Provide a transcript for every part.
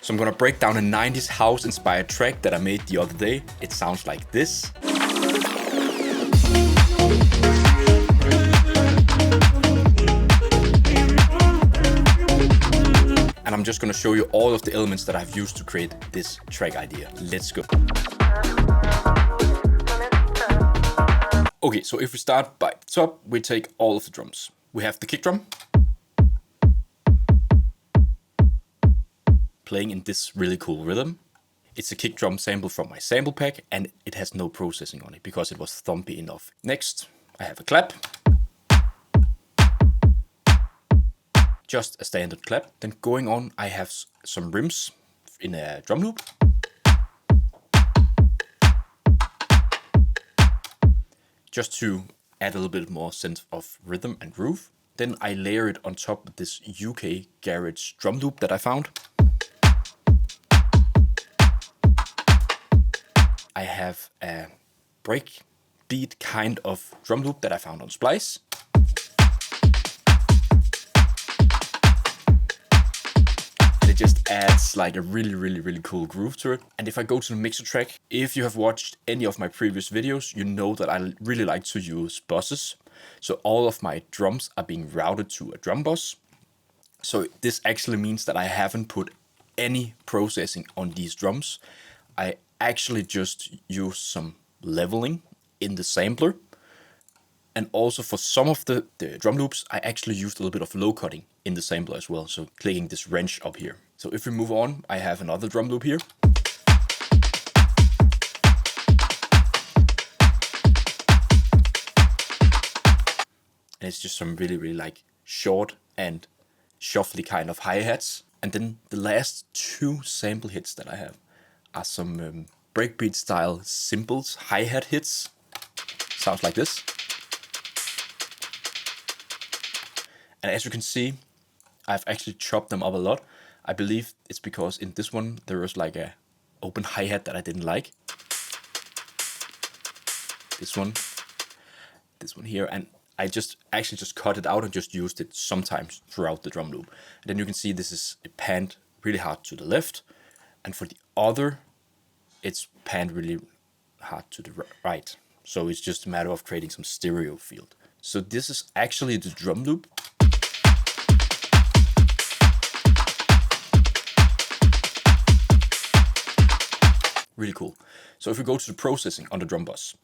So I'm gonna break down a 90s house inspired track that I made the other day. It sounds like this. And I'm just gonna show you all of the elements that I've used to create this track idea. Let's go. Okay, so if we start by top, we take all of the drums. We have the kick drum, playing in this really cool rhythm. It's a kick drum sample from my sample pack, and it has no processing on it because it was thumpy enough. Next, I have a clap. Just a standard clap. Then going on, I have some rims in a drum loop. Just to add a little bit more sense of rhythm and groove. Then I layer it on top of this UK garage drum loop that I found. I have a break beat kind of drum loop that I found on Splice. And it just adds like a really cool groove to it. And if I go to the mixer track, if you have watched any of my previous videos, you know that I really like to use buses. So all of my drums are being routed to a drum bus. So this actually means that I haven't put any processing on these drums. I actually just use some leveling in the sampler. And also for some of the drum loops, I actually used a little bit of low cutting in the sampler as well. So clicking this wrench up here. So if we move on, I have another drum loop here. And it's just some really like short and shuffly kind of hi-hats. And then the last two sample hits that I have are some breakbeat style cymbals, hi-hat hits. Sounds like this. And as you can see, I've actually chopped them up a lot. I believe it's because in this one there was like a open hi-hat that I didn't like. This one here, and I actually just cut it out and just used it sometimes throughout the drum loop. And then you can see this is panned really hard to the left, and for the other, it's panned really hard to the right. So it's just a matter of creating some stereo field. So this is actually the drum loop. Really cool. So if we go to the processing on the drum bus,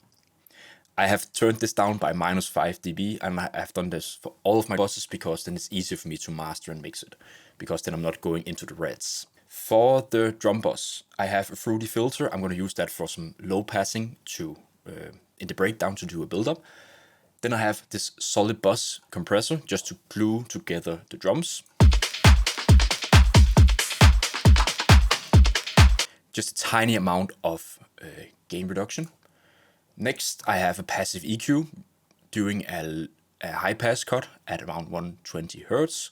I have turned this down by -5 dB, and I've done this for all of my buses because then it's easier for me to master and mix it, because then I'm not going into the reds. For the drum bus, I have a fruity filter. I'm going to use that for some low passing to in the breakdown to do a build-up. Then I have this solid bus compressor just to glue together the drums. Just a tiny amount of gain reduction. Next, I have a passive EQ doing a high pass cut at around 120 Hertz,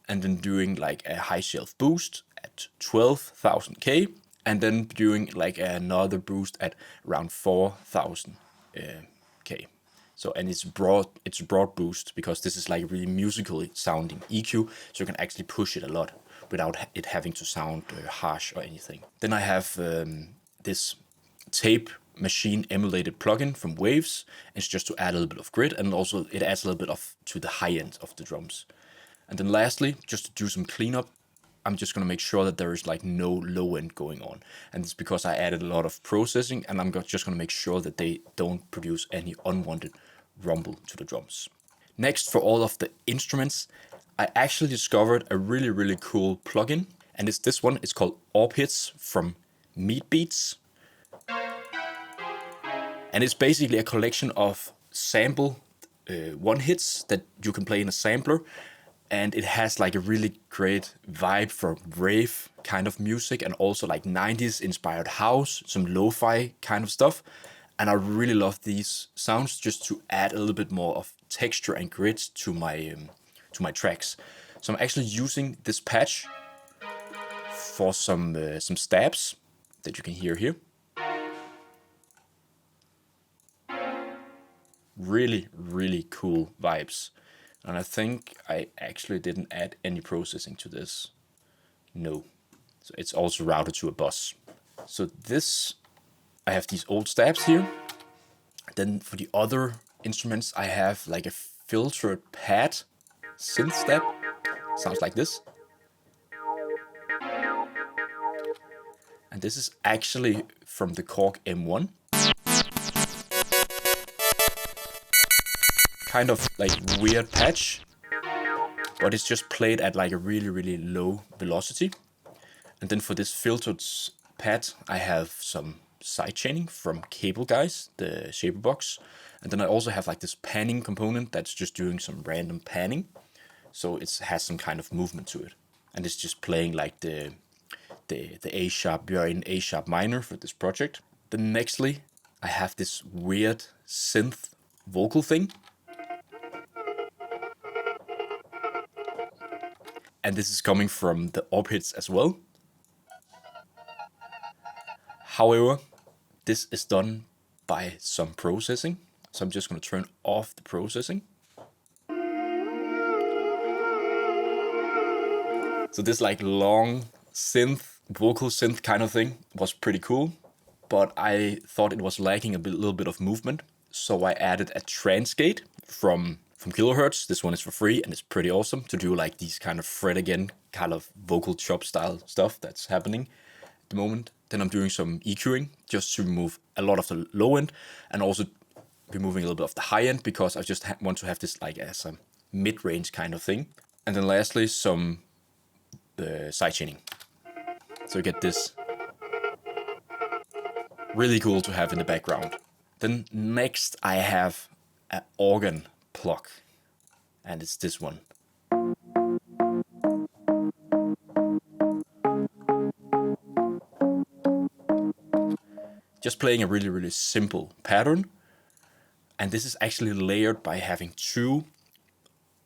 and then doing like a high shelf boost at 12,000 K, and then doing like another boost at around 4,000 K. So, and it's a broad boost because this is like really musically sounding EQ, so you can actually push it a lot without it having to sound harsh or anything. Then I have this tape machine emulated plugin from Waves. It's just to add a little bit of grit, and also it adds a little bit to the high end of the drums. And then lastly, just to do some cleanup, I'm just gonna make sure that there is like no low end going on. And it's because I added a lot of processing, and I'm just gonna make sure that they don't produce any unwanted rumble to the drums. Next, for all of the instruments, I actually discovered a really cool plugin, and it's this one. It's called ARP Hits from Meat Beats. And it's basically a collection of sample one hits that you can play in a sampler. And it has like a really great vibe for rave kind of music, and also like 90s inspired house, some lo-fi kind of stuff. And I really love these sounds just to add a little bit more of texture and grit to my tracks. So I'm actually using this patch for some stabs that you can hear here. Really cool vibes. And I think I actually didn't add any processing to this. No. So it's also routed to a bus. So this, I have these old stabs here. Then for the other instruments, I have like a filtered pad synth stab. Sounds like this. And this is actually from the Korg M1. Kind of like weird patch, but it's just played at like a really, really low velocity. And then for this filtered pad, I have some sidechaining from Cable Guys, the shaper box. And then I also have like this panning component that's just doing some random panning. So it has some kind of movement to it. And it's just playing like the A sharp, we are in A sharp minor for this project. Then nextly, I have this weird synth vocal thing. And this is coming from the op hits as well. However, this is done by some processing. So I'm just going to turn off the processing. So this like long synth, vocal synth kind of thing was pretty cool. But I thought it was lacking a little bit of movement. So I added a trance gate from Kilohertz. This one is for free and it's pretty awesome to do like these kind of fret again, kind of vocal chop style stuff that's happening at the moment. Then I'm doing some EQing just to remove a lot of the low end and also removing a little bit of the high end because I just want to have this like as a mid-range kind of thing. And then lastly, some sidechaining. So you get this really cool to have in the background. Then next I have an organ plug, and it's this one. Just playing a really, really simple pattern. And this is actually layered by having two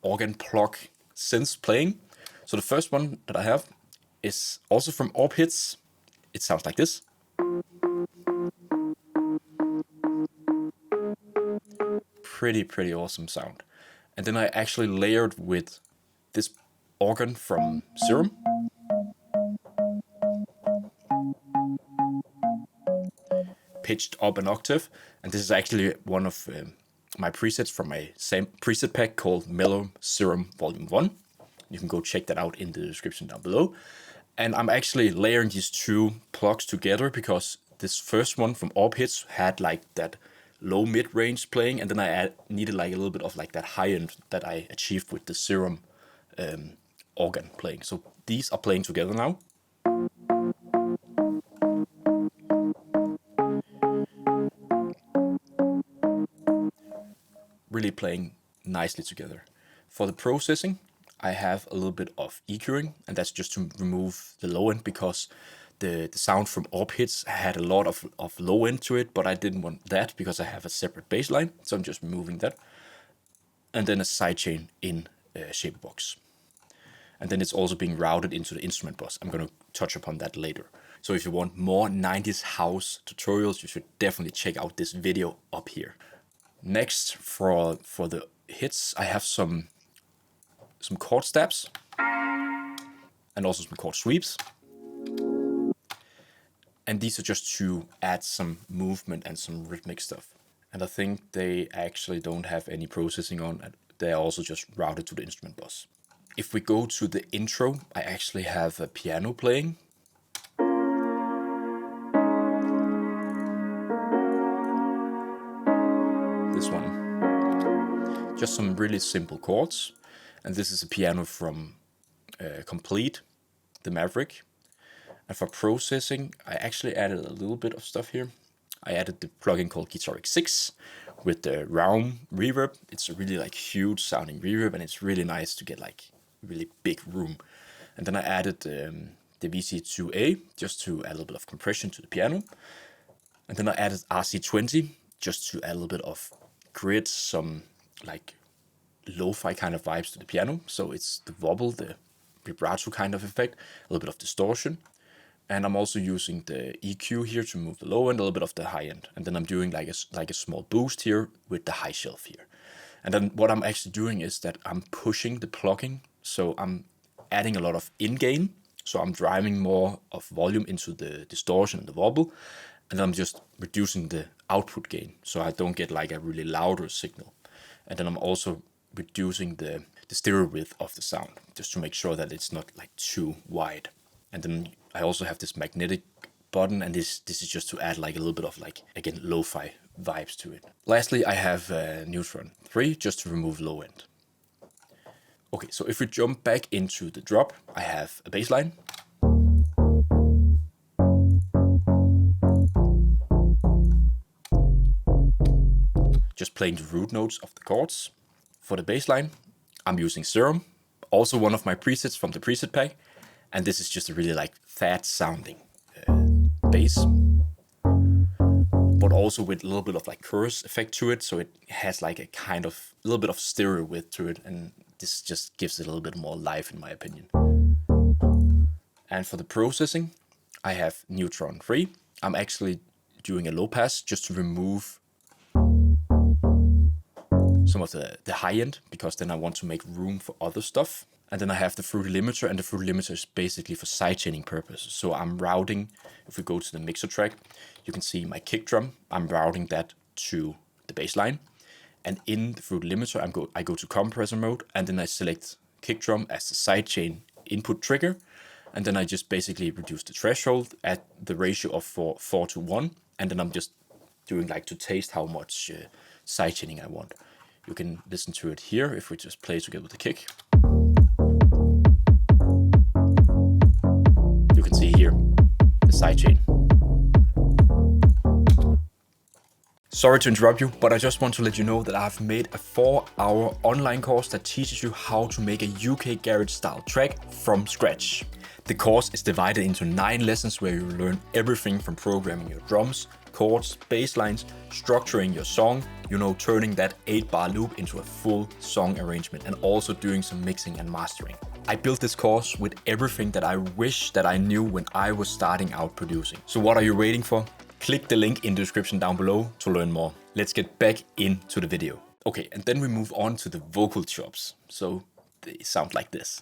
organ plug synths playing. So the first one that I have is also from Orb Hits. It sounds like this. Pretty awesome sound. And then I actually layered with this organ from Serum. Pitched up an octave. And this is actually one of my presets from my same preset pack called Mellow Serum Volume 1. You can go check that out in the description down below. And I'm actually layering these two plugs together because this first one from Orb Hits had like that low mid range playing, and then I needed like a little bit of like that high end that I achieved with the Serum organ playing. So these are playing together now. Really playing nicely together. For the processing, I have a little bit of EQing, and that's just to remove the low end because the sound from Orb Hits had a lot of low end to it, but I didn't want that because I have a separate bass line, so I'm just removing that. And then a sidechain in shaper box. And then it's also being routed into the instrument bus. I'm going to touch upon that later. So if you want more 90s house tutorials, you should definitely check out this video up here. Next, for the hits, I have some chord stabs and also some chord sweeps. And these are just to add some movement and some rhythmic stuff. And I think they actually don't have any processing on. They're also just routed to the instrument bus. If we go to the intro, I actually have a piano playing. This one. Just some really simple chords. And this is a piano from Complete, the Maverick. And for processing, I actually added a little bit of stuff here. I added the plugin called Guitaric 6 with the round reverb. It's a really like huge sounding reverb, and it's really nice to get like really big room. And then I added the VC2A just to add a little bit of compression to the piano. And then I added RC20 just to add a little bit of grid, some like lo-fi kind of vibes to the piano. So it's the wobble, the vibrato kind of effect, a little bit of distortion. And I'm also using the EQ here to move the low end, a little bit of the high end. And then I'm doing like a small boost here with the high shelf here. And then what I'm actually doing is that I'm pushing the plugging. So I'm adding a lot of in-gain. So I'm driving more of volume into the distortion and the wobble, and then I'm just reducing the output gain so I don't get like a really louder signal. And then I'm also reducing the stereo width of the sound just to make sure that it's not like too wide. And then I also have this magnetic button, and this is just to add like a little bit of like, again, lo-fi vibes to it. Lastly, I have Neutron 3 just to remove low end. Okay, so if we jump back into the drop, I have a bass line. Just playing the root notes of the chords. For the bass line, I'm using Serum, also one of my presets from the preset pack, and this is just a really like fat sounding bass, but also with a little bit of like chorus effect to it, so it has like a kind of a little bit of stereo width to it, and this just gives it a little bit more life in my opinion. And for the processing, I have Neutron 3. I'm actually doing a low pass just to remove some of the high end, because then I want to make room for other stuff. And then I have the Fruity Limiter, and the Fruity Limiter is basically for sidechaining purposes. So I'm routing, if we go to the mixer track, you can see my kick drum, I'm routing that to the bass line. And in the Fruity Limiter, I go to compressor mode, and then I select kick drum as the sidechain input trigger. And then I just basically reduce the threshold at the ratio of 4 to 1. And then I'm just doing like to taste how much sidechaining I want. You can listen to it here if we just play together with the kick. You can see here the sidechain. Sorry to interrupt you, but I just want to let you know that I've made a 4-hour online course that teaches you how to make a UK garage style track from scratch. The course is divided into 9 lessons where you learn everything from programming your drums, chords, bass lines, structuring your song, turning that 8-bar loop into a full song arrangement, and also doing some mixing and mastering. I built this course with everything that I wish that I knew when I was starting out producing. So what are you waiting for? Click the link in the description down below to learn more. Let's get back into the video. Okay, and then we move on to the vocal chops. So they sound like this.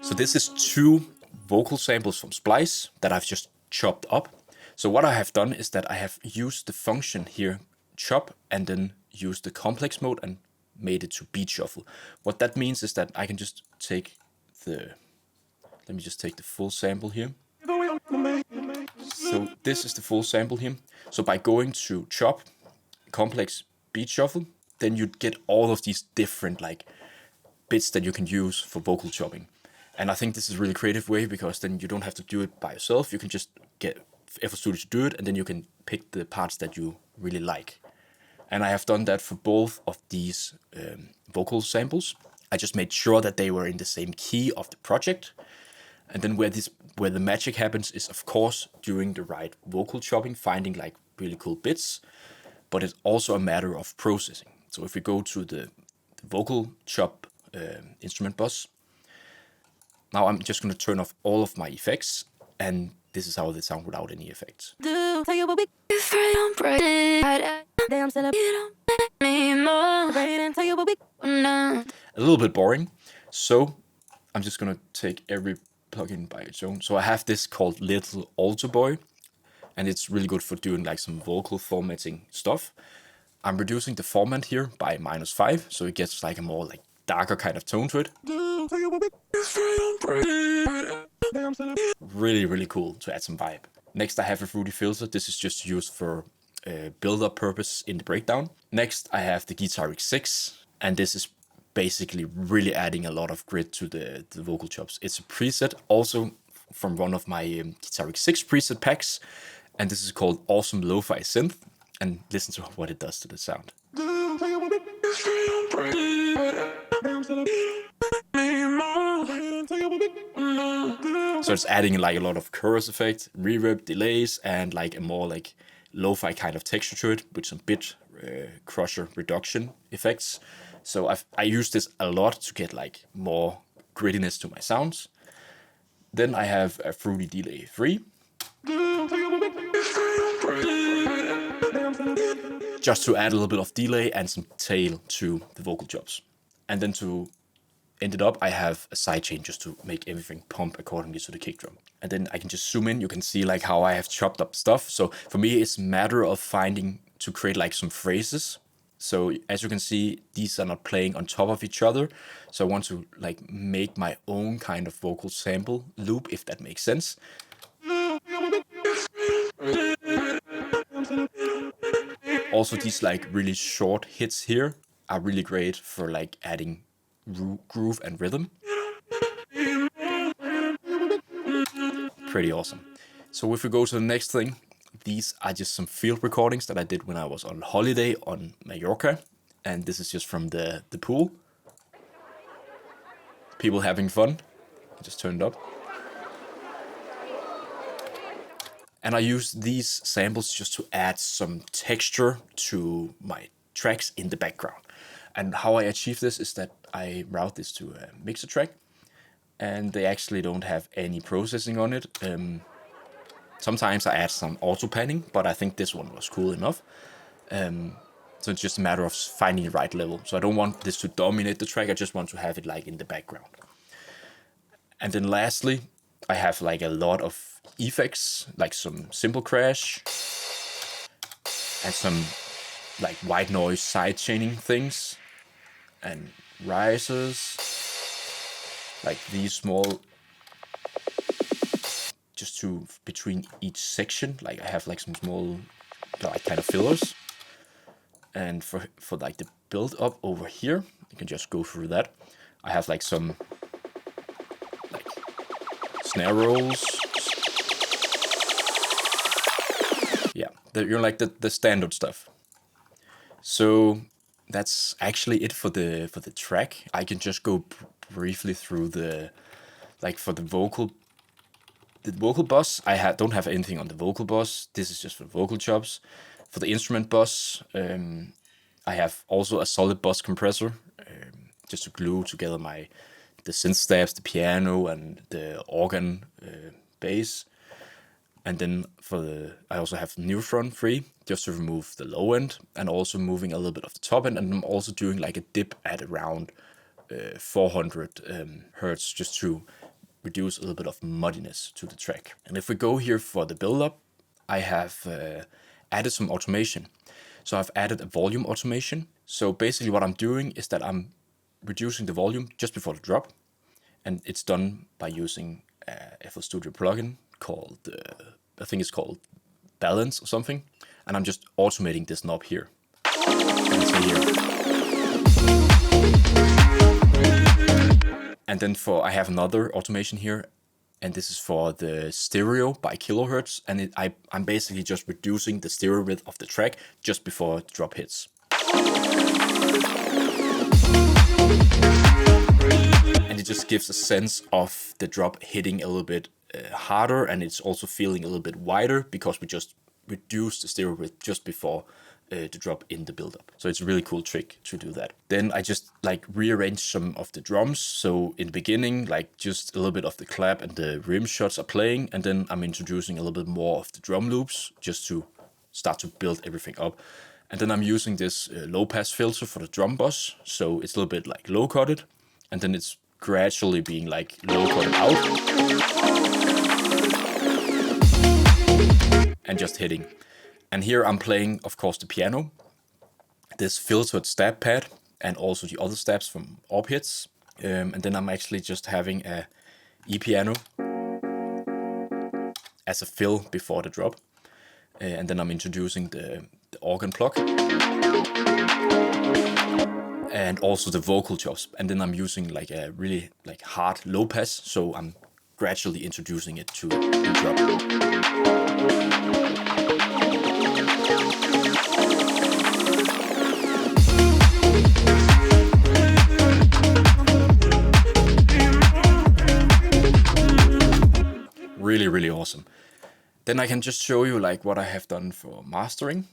So this is 2 vocal samples from Splice that I've just chopped up. So what I have done is that I have used the function here, chop, and then used the complex mode and made it to beat shuffle. What that means is that I can just take let me just take the full sample here. So this is the full sample here. So by going to chop, complex, beat shuffle, then you get all of these different like bits that you can use for vocal chopping. And I think this is a really creative way, because then you don't have to do it by yourself. You can just get FL Studio to do it, and then you can pick the parts that you really like. And I have done that for both of these vocal samples. I just made sure that they were in the same key of the project. And then where the magic happens is, of course, during the right vocal chopping, finding like really cool bits. But it's also a matter of processing. So if we go to the vocal chop instrument bus, now I'm just going to turn off all of my effects, and this is how they sound without any effects. A little bit boring, so I'm just going to take every plugin by its own. So I have this called Little Alter Boy, and it's really good for doing like some vocal formatting stuff. I'm reducing the format here by -5, so it gets like a more like darker kind of tone to it. Really, really cool to add some vibe. Next, I have a Fruity Filter. This is just used for build-up purpose in the breakdown. Next, I have the Guitar X6, and this is basically really adding a lot of grit to the vocal chops. It's a preset also from one of my Guitar X6 preset packs, and this is called Awesome Lo-Fi Synth, and listen to what it does to the sound. So it's adding like a lot of chorus effect, reverb, delays, and like a more like lo-fi kind of texture to it with some bit crusher reduction effects. So I use this a lot to get like more grittiness to my sounds. Then I have a Fruity Delay 3. just to add a little bit of delay and some tail to the vocal chops. And then to end it up, I have a sidechain just to make everything pump accordingly to the kick drum. And then I can just zoom in. You can see like how I have chopped up stuff. So for me, it's a matter of finding to create like some phrases. So as you can see, these are not playing on top of each other. So I want to like make my own kind of vocal sample loop, if that makes sense. Also, these like really short hits here are really great for like adding groove and rhythm. Pretty awesome. So if we go to the next thing, these are just some field recordings that I did when I was on holiday on Mallorca. And this is just from the pool. People having fun. I just turned up. And I use these samples just to add some texture to my tracks in the background. And how I achieve this is that I route this to a mixer track. And they actually don't have any processing on it. Sometimes I add some auto panning, but I think this one was cool enough. So it's just a matter of finding the right level. So I don't want this to dominate the track. I just want to have it like in the background. And then lastly, I have like a lot of effects, like some simple crash and some like white noise side chaining things and risers, like these small, just to between each section. Like I have like some small like kind of fillers. And for like the build up over here, you can just go through that. I have like some like snare rolls. Yeah, you're like the standard stuff. So that's actually it for the track. I can just go briefly through the like for the vocal bus. Don't have anything on the vocal bus. This is just for vocal chops. For the instrument bus, I have also a solid bus compressor, just to glue together the synth stabs, the piano, and the organ bass. And then I also have Neutron free, just to remove the low end, and also moving a little bit of the top end. And I'm also doing like a dip at around 400 hertz, just to reduce a little bit of muddiness to the track. And if we go here for the build-up, I have added some automation. So I've added a volume automation. So basically what I'm doing is that I'm reducing the volume just before the drop. And it's done by using a FL Studio plugin called, I think it's called Balance or something. And I'm just automating this knob here. And then I have another automation here. And this is for the stereo by kilohertz. And I'm basically just reducing the stereo width of the track just before the drop hits. And it just gives a sense of the drop hitting a little bit harder. And it's also feeling a little bit wider because we just reduced the stereo width just before the drop in the build-up. So it's a really cool trick to do that. Then I just like rearrange some of the drums. So in the beginning, like just a little bit of the clap and the rim shots are playing. And then I'm introducing a little bit more of the drum loops just to start to build everything up. And then I'm using this low pass filter for the drum bus. So it's a little bit like low cutted. And then it's gradually being like low cutted out. And just hitting. And here I'm playing, of course, the piano, this filtered stab pad, and also the other stabs from ARP hits. And then I'm actually just having a E-piano as a fill before the drop. And then I'm introducing the organ plug. And also the vocal chops. And then I'm using like a really like hard low pass, so I'm gradually introducing it to the drop. Really, really awesome. Then I can just show you like what I have done for mastering.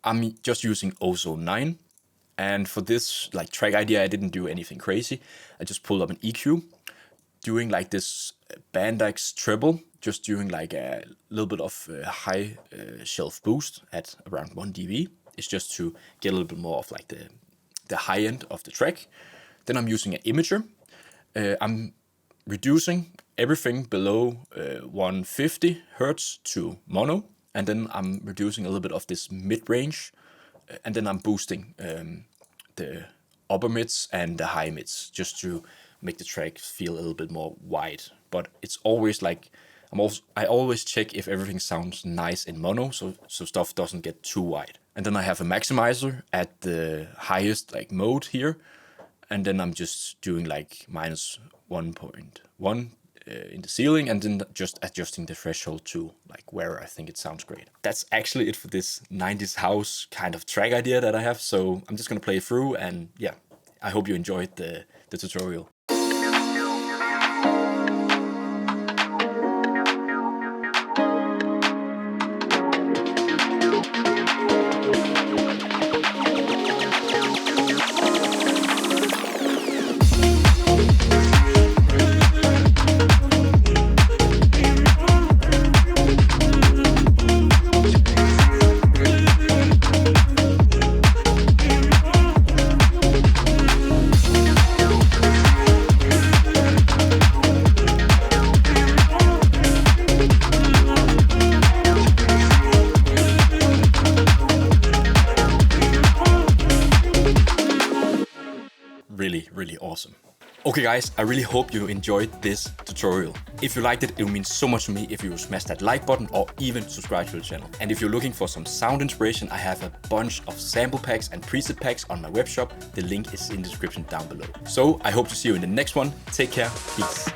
I'm just using Ozone 9. And for this like track idea, I didn't do anything crazy. I just pulled up an EQ, doing like this Bandix treble, just doing like a little bit of high shelf boost at around 1 dB. It's just to get a little bit more of like the high end of the track. Then I'm using an imager. I'm reducing everything below 150 hertz to mono, and then I'm reducing a little bit of this mid-range, and then I'm boosting the upper mids and the high mids just to make the track feel a little bit more wide. But it's always like I always check if everything sounds nice in mono, so stuff doesn't get too wide. And then I have a maximizer at the highest like mode here, and then I'm just doing like -1.1 in the ceiling, and then just adjusting the threshold to like where I think it sounds great. That's actually it for this 90s house kind of track idea that I have. So I'm just gonna play it through, and yeah, I hope you enjoyed the tutorial. Really awesome. Okay guys, I really hope you enjoyed this tutorial. If you liked it, it would mean so much to me if you smash that like button or even subscribe to the channel. And if you're looking for some sound inspiration, I have a bunch of sample packs and preset packs on my web shop. The link is in the description down below. So I hope to see you in the next one. Take care, peace.